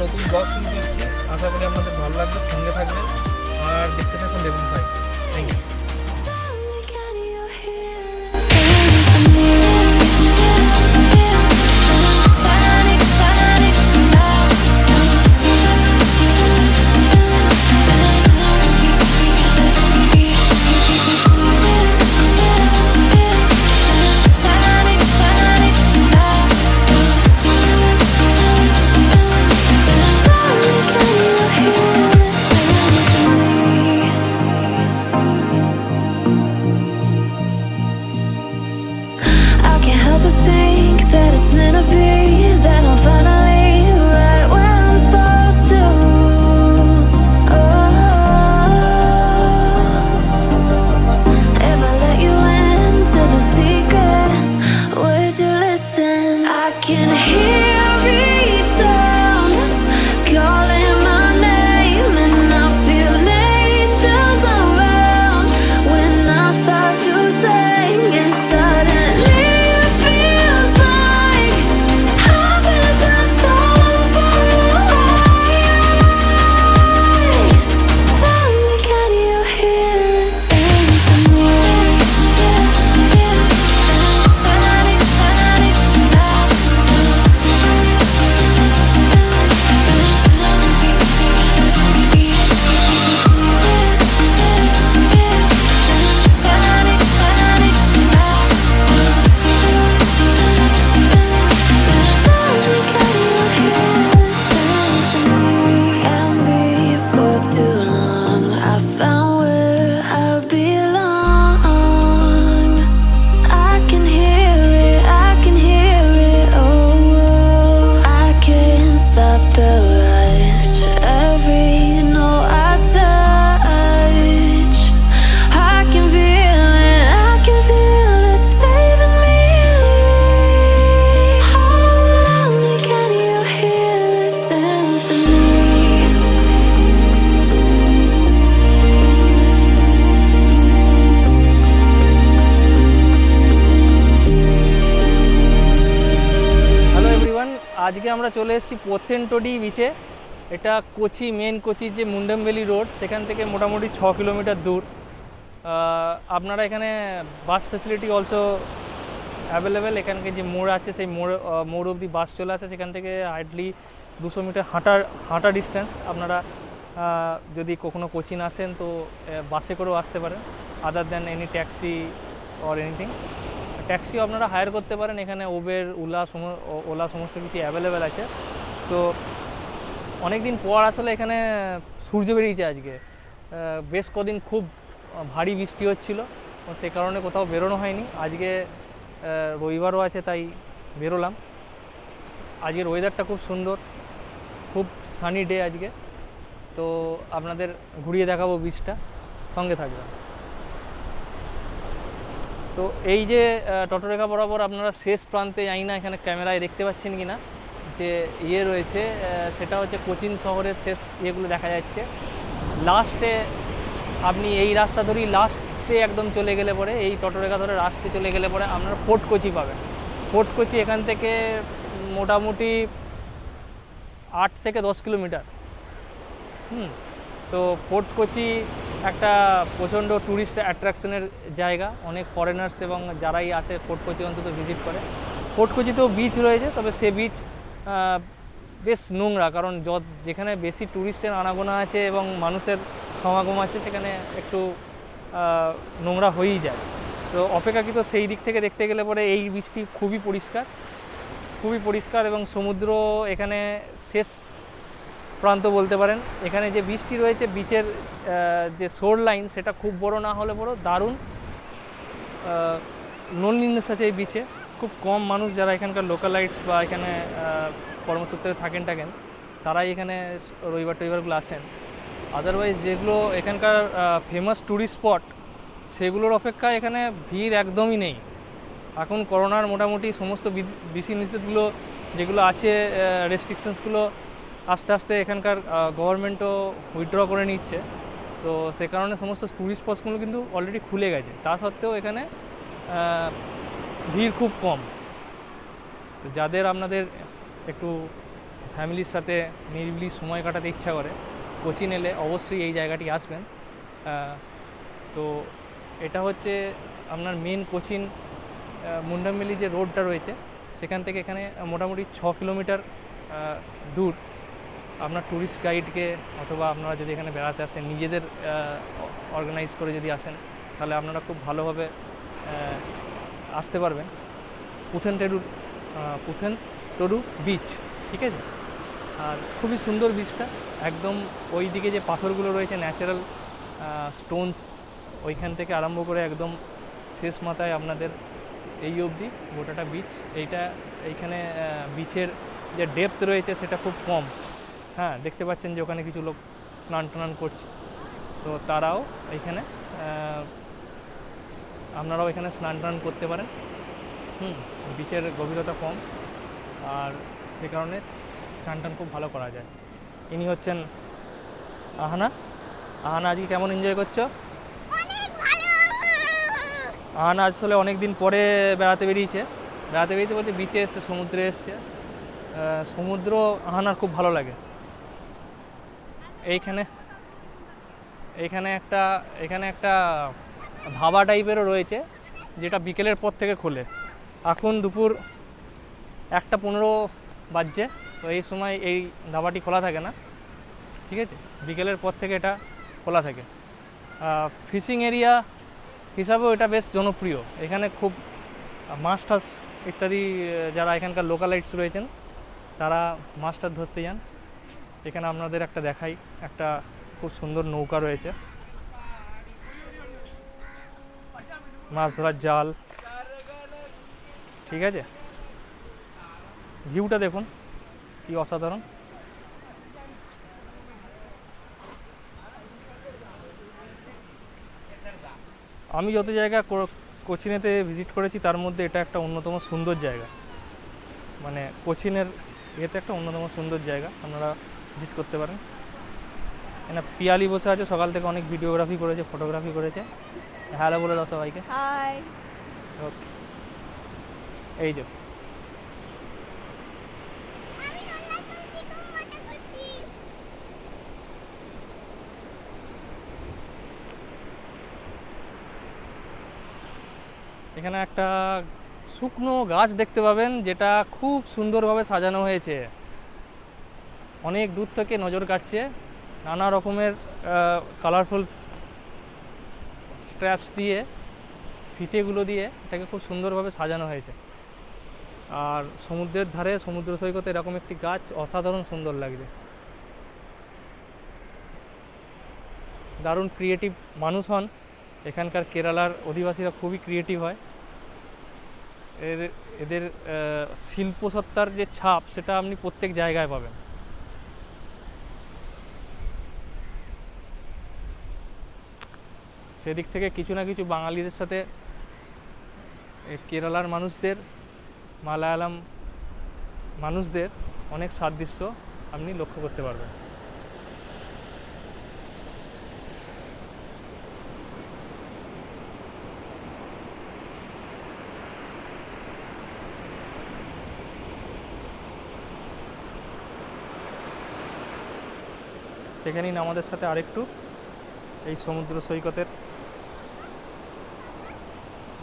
নতুন ব্লগ শুরু করছি, আশা করি আপনাদের ভালো লাগবে, সঙ্গে থাকবেন আর দেখতে থাকুন লেবুন ভাই। Thank you. I can't help but think that it's meant to be, that I'm finally right where I'm supposed to. Oh, if I let you into the secret, would you listen? I can hear each sound calling my name, and I feel angels around when I start to sing, and suddenly it feels like heaven's not so far away. Tell me, can you hear the symphony? And before too long, I found where I belong. I can hear it, I can hear it. Oh, I can't stop the rush. Every note I touch, I can feel it, I can feel it saving me. Oh, tell me, can you hear the symphony? Hello everyone, আজকে আমরা চলে এসেছি পোথেনটোডি বিচে। এটা Kochi, main কোচির যে মুন্ডেমভ্যালি road, সেখান থেকে মোটামুটি 6 কিলোমিটার দূর। আপনারা এখানে বাস ফেসিলিটি অলসো অ্যাভেলেবেল। এখানকে যে মোড় আছে, সেই মোড় অবধি বাস চলে আসে। সেখান থেকে হার্ডলি 200 মিটার হাঁটা ডিস্টেন্স। আপনারা যদি কখনো কোচিন আসেন তো বাসে করেও আসতে পারেন, other than any taxi or anything. ট্যাক্সিও আপনারা হায়ার করতে পারেন। এখানে উবের, ওলা সমস্ত কিছু অ্যাভেলেবেল আছে। তো অনেক দিন পর আসলে এখানে সূর্য বেরিয়েছে আজকে। বেশ কদিন খুব ভারী বৃষ্টি হচ্ছিল, সে কারণে কোথাও বেরোনো হয়নি। আজকে রবিবারও আছে, তাই বেরোলাম। আজকের ওয়েদারটা খুব সুন্দর, খুব সানি ডে আজকে। তো আপনাদের ঘুরিয়ে দেখাবো বিচটা, সঙ্গে থাকবেন। তো এই যে তটরেখা বরাবর আপনারা শেষ প্রান্তে, জানি না এখানে ক্যামেরায় দেখতে পাচ্ছেন কি না, যে রয়েছে, সেটা হচ্ছে কোচিন শহরের শেষ ইয়েগুলো দেখা যাচ্ছে। লাস্টে আপনি এই রাস্তা ধরেই লাস্টে একদম চলে গেলে পরে, এই তটরেখা ধরে রাস্তায় চলে গেলে পরে আপনারা ফোর্ট কোচি পাবেন। ফোর্ট কোচি এখান থেকে মোটামুটি 8 থেকে 10 কিলোমিটার। তো ফোর্ট কোচি একটা প্রচণ্ড ট্যুরিস্ট অ্যাট্রাকশনের জায়গা। অনেক ফরেনার্স এবং যারাই আসে ফোর্ট কোচি অন্তত ভিজিট করে। ফোর্ট কোচিতেও বিচ রয়েছে, তবে সে বিচ বেশ নোংরা, কারণ যেখানে বেশি ট্যুরিস্টের আনাগোনা আছে এবং মানুষের সমাগম আছে, সেখানে একটু নোংরা হয়েই যায়। তো অপেক্ষাকৃত সেই দিক থেকে দেখতে গেলে পরে এই বিচটি খুবই পরিষ্কার এবং সমুদ্র এখানে শেষ প্রান্ত বলতে পারেন। এখানে যে বিচটি রয়েছে, বিচের যে শোর লাইন, সেটা খুব বড় না হলে বড়, দারুণ লোনলিনেস আছে এই বিচে। খুব কম মানুষ যারা এখানকার লোকালাইটস বা এখানে কর্মসূত্রে থাকেন তারাই এখানে রবিবারগুলো আসেন। আদারওয়াইজ যেগুলো এখানকার ফেমাস ট্যুরিস্ট স্পট, সেগুলোর অপেক্ষায় এখানে ভিড় একদমই নেই। এখন করোনার মোটামুটি সমস্ত বিধিনিষেধগুলো যেগুলো আছে, রেস্ট্রিকশনসগুলো আস্তে আস্তে এখানকার গভর্নমেন্টও উইথড্র করে নিচ্ছে। তো সে কারণে সমস্ত টুরিস্ট স্পটসগুলো কিন্তু অলরেডি খুলে গেছে। তা সত্ত্বেও এখানে ভিড় খুব কম। তো যাদের আপনাদের একটু ফ্যামিলির সাথে নিরিবিলি সময় কাটাতে ইচ্ছা করে, কোচিন এলে অবশ্যই এই জায়গাটি আসবেন। তো এটা হচ্ছে আপনার মেন কোচিন মুন্ডামভ্যালি যে রোডটা রয়েছে সেখান থেকে এখানে মোটামুটি 6 কিলোমিটার দূর। আপনার ট্যুরিস্ট গাইডকে অথবা আপনারা যদি এখানে বেড়াতে আসেন নিজেদের অর্গানাইজ করে যদি আসেন তাহলে আপনারা খুব ভালোভাবে আসতে পারবেন পুথেনটোডু বিচ, ঠিক আছে। আর খুবই সুন্দর বিচটা, একদম ওই দিকে যে পাথরগুলো রয়েছে ন্যাচারাল স্টোনস, ওইখান থেকে আরম্ভ করে একদম শেষ মাথায় আপনাদের এই অবধি গোটাটা বিচ। এইখানে বিচের যে ডেপথ রয়েছে সেটা খুব কম। হ্যাঁ, দেখতে পাচ্ছেন যে ওখানে কিছু লোক স্নান টান করছে, তো তারাও এইখানে আপনারাও এখানে স্নান টান করতে পারেন। বিচের গভীরতা কম আর সে কারণে চান টান খুব ভালো করা যায়। ইনি হচ্ছেন আহানা। আহানা আজকে কেমন এনজয় করছো? আহানা আসলে অনেক দিন পরে বেড়াতে বেরিয়েছে বলতে বিচে এসছে, সমুদ্রে এসছে। সমুদ্র আহানার খুব ভালো লাগে। এইখানে একটা ধাবা টাইপেরও রয়েছে যেটা বিকেলের পর থেকে খোলে। এখন দুপুর 1:15 বাজছে, তো এই সময় এই ধাবাটি খোলা থাকে না, ঠিক আছে। বিকেলের পর থেকে এটা খোলা থাকে। ফিশিং এরিয়া হিসাবেও এটা বেশ জনপ্রিয়। এখানে খুব মাছ টাছ ইত্যাদি যারা এখানকার লোকালাইটস রয়েছেন তারা মাছ টাছ ধরতে যান। এখানে আপনাদের একটা দেখাই, একটা খুব সুন্দর নৌকা রয়েছে, মাছ ধরার জাল, ঠিক আছে। ভিউটা দেখুন কি অসাধারণ। আমি যত জায়গা কোচিনেতে ভিজিট করেছি তার মধ্যে এটা একটা অন্যতম সুন্দর জায়গা, মানে কোচিনের ইয়েতে একটা অন্যতম সুন্দর জায়গা, আপনারা ভিজিট করতে পারেন। এখানে পিয়ালি বসে আছে, সকাল থেকে অনেক ভিডিওগ্রাফি করেছে, ফটোগ্রাফি করেছে। হ্যালো বলে দাও সবাইকে। হাই। ওকে, এই যে এখানে একটা শুকনো গাছ দেখতে পাবেন যেটা খুব সুন্দরভাবে সাজানো হয়েছে, অনেক দূর থেকে নজর কাটছে। নানা রকমের কালারফুল স্ট্র্যাপস দিয়ে, ফিতেগুলো দিয়ে এটাকে খুব সুন্দরভাবে সাজানো হয়েছে। আর সমুদ্রের ধারে, সমুদ্র সৈকতে এরকম একটি গাছ অসাধারণ সুন্দর লাগছে। দারুণ ক্রিয়েটিভ মানুষ হন এখানকার কেরালার অধিবাসীরা, খুবই ক্রিয়েটিভ হয়। এদের শিল্পসত্তার যে ছাপ সেটা আপনি প্রত্যেক জায়গায় পাবেন। সেদিক থেকে কিছু না কিছু বাঙালিদের সাথে কেরালার মানুষদের, মালায়ালাম মানুষদের অনেক সাদৃশ্য আপনি লক্ষ্য করতে পারবেন। দেখে নিন আমাদের সাথে আরেকটু এই সমুদ্র সৈকতের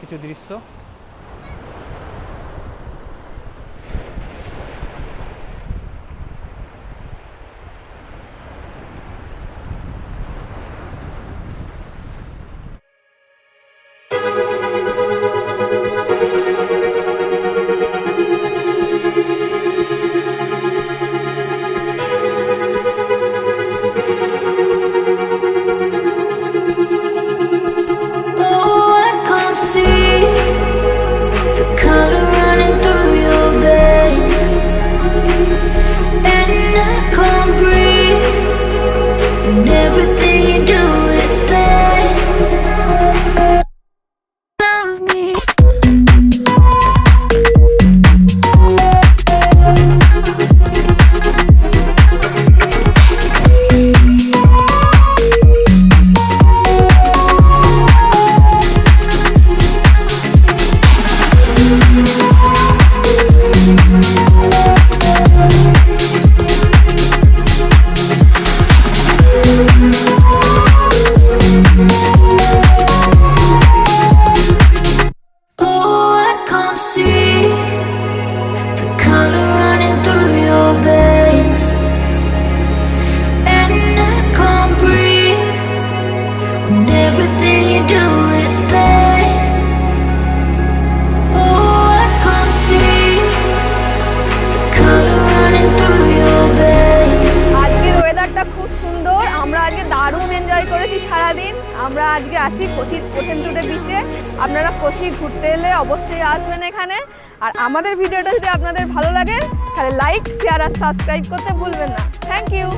কিছু দৃশ্য। Oh, I can't see enjoy করেছি সারাদিন। আমরা আজকে আছি কোচি পোথেনটুডে বিচে। আপনারা কোচি ঘুরতে এলে অবশ্যই আসবেন এখানে। আর আমাদের ভিডিওটা যদি আপনাদের ভালো লাগে তাহলে লাইক, শেয়ার আর সাবস্ক্রাইব করতে ভুলবেন না। Thank you.